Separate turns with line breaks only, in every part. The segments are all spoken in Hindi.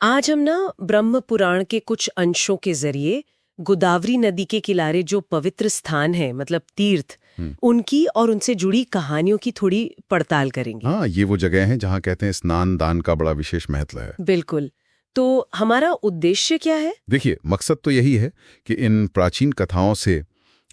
आज हम ना ब्रह्म पुराण के कुछ अंशों के जरिए गोदावरी नदी के किनारे जो पवित्र स्थान है मतलब तीर्थ उनकी और उनसे जुड़ी कहानियों की थोड़ी पड़ताल करेंगे।
हाँ, ये वो जगह है जहाँ कहते हैं स्नान दान का बड़ा विशेष महत्व है।
बिल्कुल। तो हमारा उद्देश्य क्या है?
देखिए, मकसद तो यही है कि इन प्राचीन कथाओं से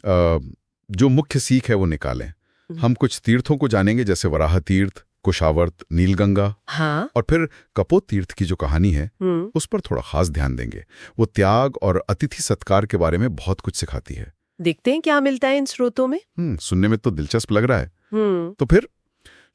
जो मुख्य सीख है वो निकालें। हम कुछ तीर्थों को जानेंगे जैसे वराह तीर्थ, कुशावर्त, नीलगंगा।
हाँ।
और फिर कपोत तीर्थ की जो कहानी है उस पर थोड़ा खास ध्यान देंगे। वो त्याग और अतिथि सत्कार के बारे में बहुत कुछ सिखाती है।
देखते हैं क्या मिलता है इन स्रोतों में।
सुनने में तो दिलचस्प लग रहा है। तो फिर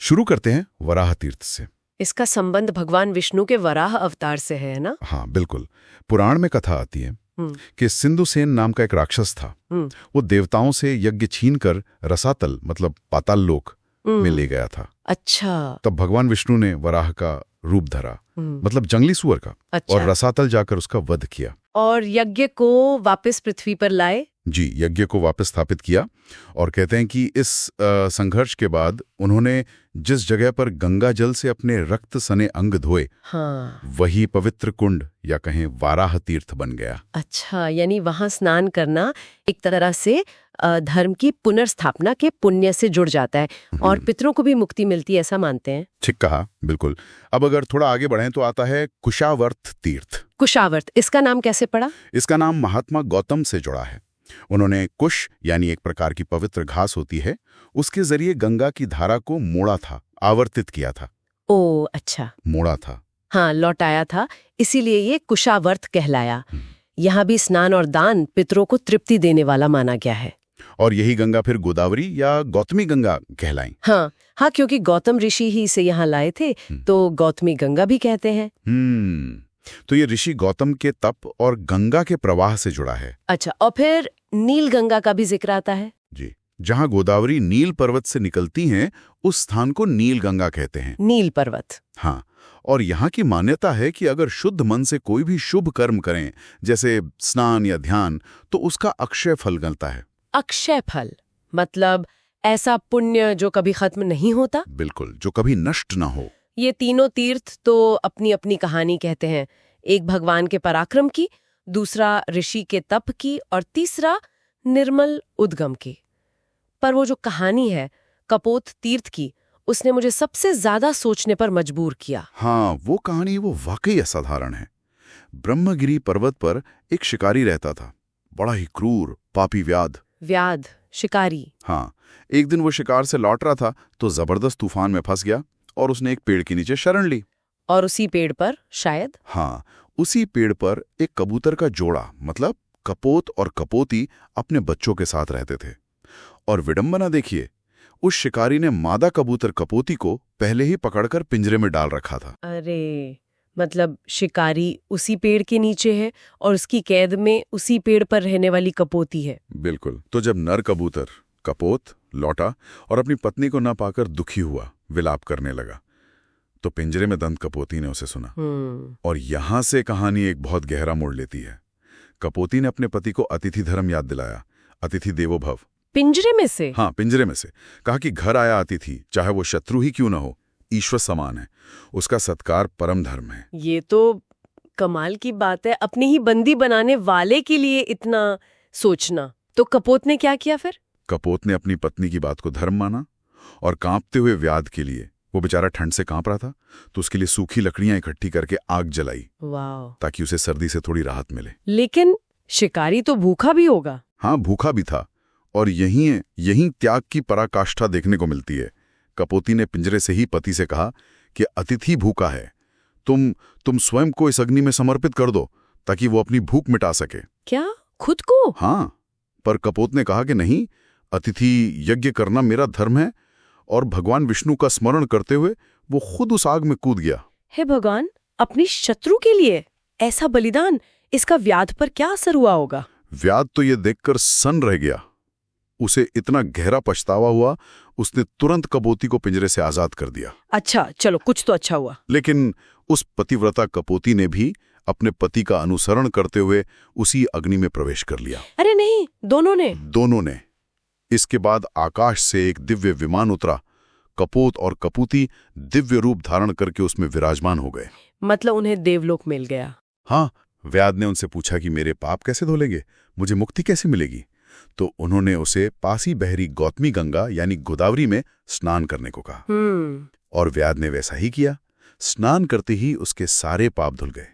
शुरू करते हैं वराह तीर्थ से।
इसका संबंध भगवान विष्णु के वराह अवतार से है ना?
हाँ बिल्कुल। पुराण में कथा आती है कि सिंधुसेन नाम का एक राक्षस था। वो देवताओं से यज्ञ छीनकर रसातल मतलब पाताल लोक में ले गया था।
अच्छा।
तब भगवान विष्णु ने वराह का रूप धरा, मतलब जंगली सुअर का।
अच्छा।
और रसातल जाकर उसका वध किया
और यज्ञ को वापस पृथ्वी पर लाए।
जी, यज्ञ को वापस स्थापित किया। और कहते हैं कि इस संघर्ष के बाद उन्होंने जिस जगह पर गंगा जल से अपने रक्त सने अंग धोए,
हाँ,
वही पवित्र कुंड या कहें वाराह तीर्थ बन गया।
अच्छा, यानी वहां स्नान करना एक तरह से धर्म की पुनर्स्थापना के पुण्य से जुड़ जाता है और पितरों को भी मुक्ति मिलती है, ऐसा मानते हैं।
ठीक कहा, बिल्कुल। अब अगर थोड़ा आगे बढ़ें तो आता है कुशावर्त तीर्थ।
कुशावर्त, इसका नाम कैसे पड़ा?
इसका नाम महात्मा गौतम से जुड़ा है। उन्होंने कुश यानी एक प्रकार की पवित्र घास होती है, उसके जरिए गंगा की धारा को मोड़ा था, आवर्तित किया था।
ओ अच्छा।
मोड़ा था,
हाँ, लौटाया था, इसीलिए ये कुशावर्त कहलाया। यहाँ भी स्नान और दान पितरों को तृप्ति देने वाला माना गया है।
और यही गंगा फिर गोदावरी या गौतमी गंगा कहलाई।
हाँ हाँ, क्योंकि गौतम ऋषि ही इसे यहाँ लाए थे, तो गौतमी गंगा भी कहते हैं।
तो ये ऋषि गौतम के तप और गंगा के प्रवाह से जुड़ा है।
अच्छा, और फिर नील गंगा का भी जिक्र आता है।
जी, जहाँ गोदावरी नील पर्वत से निकलती हैं, उस स्थान को नील गंगा कहते हैं।
नील पर्वत।
हाँ, और यहाँ की मान्यता है कि अगर शुद्ध मन से कोई भी शुभ कर्म करें, जैसे स्नान या ध्यान, तो उसका अक्षय फल मिलता है।
अक्षय फल मतलब ऐसा पुण्य जो कभी खत्म नहीं होता?
बिल्कुल, जो कभी नष्ट ना हो।
ये तीनों तीर्थ तो अपनी अपनी कहानी कहते हैं। एक भगवान के पराक्रम की, दूसरा ऋषि के तप की और तीसरा निर्मल उद्गम की। पर वो जो कहानी है कपोत तीर्थ की, उसने मुझे सबसे ज्यादा सोचने पर मजबूर किया।
हाँ, वो कहानी वो वाकई असाधारण है। ब्रह्मगिरी पर्वत पर एक शिकारी रहता था, बड़ा ही क्रूर, पापी व्याध शिकारी। हाँ, एक दिन वो शिकार से लौट रहा था तो जबरदस्त तूफान में फंस गया और उसने एक पेड़ के नीचे शरण ली।
और उसी पेड़ पर शायद,
हाँ, उसी पेड़ पर एक कबूतर का जोड़ा मतलब कपोत और कपोती अपने बच्चों के साथ रहते थे। और विडंबना देखिए, उस शिकारी ने मादा कबूतर कपोती को पहले ही पकड़कर पिंजरे में डाल रखा था।
अरे, मतलब शिकारी उसी पेड़ के नीचे है और उसकी कैद में उसी पेड़ पर रहने वाली कपोती है।
बिल्कुल। तो जब नर कबूतर कपोत लौटा और अपनी पत्नी को न पाकर दुखी हुआ, विलाप करने लगा, तो पिंजरे में दंत कपोती ने उसे सुना। और यहां से कहानी एक बहुत गहरा मोड़ लेती है। कपोती ने अपने पति को अतिथि धर्म याद दिलाया, अतिथि देवो भव।
पिंजरे में से?
हाँ, पिंजरे में से। कहा कि घर आया अतिथि, चाहे वो शत्रु ही क्यों ना हो, ईश्वर समान है, उसका सत्कार परम धर्म है।
ये तो कमाल की बात है, अपने ही बंदी बनाने वाले के लिए इतना सोचना। तो कपोत ने क्या किया फिर?
कपोत ने अपनी पत्नी की बात को धर्म माना और कांपते हुए व्याध के लिए, वो बेचारा ठंड से कांप रहा था, तो उसके लिए सूखी लकड़ियां इकट्ठी करके आग जलाई, ताकि उसे सर्दी से थोड़ी राहत मिले।
लेकिन शिकारी तो भूखा भी होगा।
हाँ, भूखा भी था। और यही त्याग की पराकाष्ठा देखने को मिलती है। कपोती ने पिंजरे से ही पति से कहा कि अतिथि भूखा है, तुम स्वयं को इस अग्नि में समर्पित कर दो ताकि वो अपनी भूख मिटा सके।
क्या, खुद को?
हाँ, पर कपोत ने कहा कि नहीं, अतिथि यज्ञ करना मेरा धर्म है। और भगवान विष्णु का स्मरण करते हुए वो खुद उस आग में कूद गया। हे
भगवान, अपनी शत्रु के लिए ऐसा बलिदान, इसका व्याध पर क्या असर हुआ होगा?
व्याध तो ये देखकर सन्न रह गया। उसे इतना गहरा पछतावा हुआ, उसने तुरंत कपोती को पिंजरे से आजाद कर दिया।
अच्छा, चलो कुछ तो अच्छा हुआ।
लेकिन उस पतिव्रता कपोती ने भी अपने पति का अनुसरण करते हुए उसी अग्नि में प्रवेश कर लिया।
अरे नहीं, दोनों ने।
इसके बाद आकाश से एक दिव्य विमान उतरा। कपोत और कपूती दिव्य रूप धारण करके उसमें विराजमान हो गए।
मतलब उन्हें देवलोक मिल गया।
हाँ, व्याध ने उनसे पूछा कि मेरे पाप कैसे धोलेंगे, मुझे मुक्ति कैसे मिलेगी? तो उन्होंने उसे पासी बहरी गौतमी गंगा यानी गोदावरी में स्नान करने को कहा। और व्याध ने वैसा ही किया। स्नान करते ही उसके सारे पाप धुल गए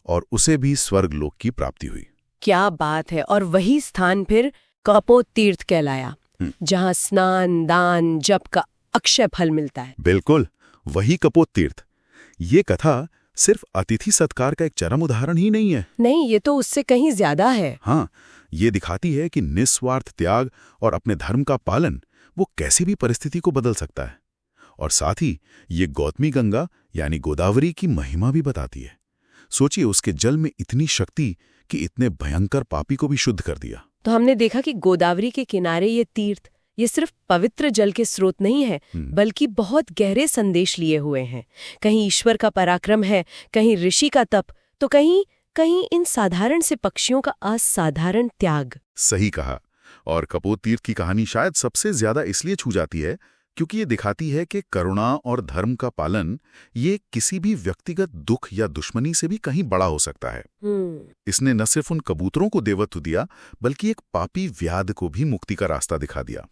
और उसे भी स्वर्ग लोक की प्राप्ति हुई।
क्या बात है। और वही स्थान फिर कपोत तीर्थ कहलाया, जहां स्नान, दान, जप का अक्षय फल मिलता है।
बिल्कुल, वही कपोत तीर्थ। ये कथा सिर्फ अतिथि सत्कार का एक चरम उदाहरण ही नहीं है।
नहीं, ये तो उससे कहीं ज्यादा है।
हाँ, ये दिखाती है कि निस्वार्थ त्याग और अपने धर्म का पालन वो कैसी भी परिस्थिति को बदल सकता है। और साथ ही ये गौतमी गंगा यानी गोदावरी की महिमा भी बताती है। सोचिए, उसके जल में इतनी शक्ति कि इतने भयंकर पापी को भी शुद्ध कर दिया।
तो हमने देखा कि गोदावरी के किनारे ये तीर्थ, ये सिर्फ पवित्र जल के स्रोत नहीं है, बल्कि बहुत गहरे संदेश लिए हुए हैं। कहीं ईश्वर का पराक्रम है, कहीं ऋषि का तप, तो कहीं इन साधारण से पक्षियों का असाधारण त्याग।
सही कहा। और कपोत तीर्थ की कहानी शायद सबसे ज्यादा इसलिए छू जाती है क्योंकि ये दिखाती है कि करुणा और धर्म का पालन ये किसी भी व्यक्तिगत दुख या दुश्मनी से भी कहीं बड़ा हो सकता है। इसने न सिर्फ उन कबूतरों को देवत्व दिया, बल्कि एक पापी व्याध को भी मुक्ति का रास्ता दिखा दिया।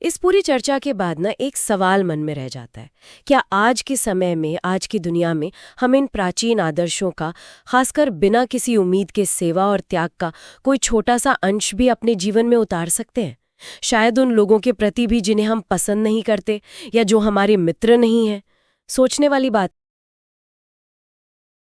इस पूरी चर्चा के बाद ना एक सवाल मन में रह जाता है। क्या आज के समय में, आज की दुनिया में हम इन प्राचीन आदर्शों का, खासकर बिना किसी उम्मीद के सेवा और त्याग का, कोई छोटा सा अंश भी अपने जीवन में उतार सकते हैं? शायद उन लोगों के प्रति भी जिन्हें हम पसंद नहीं करते या जो हमारे मित्र नहीं हैं। सोचने वाली बात।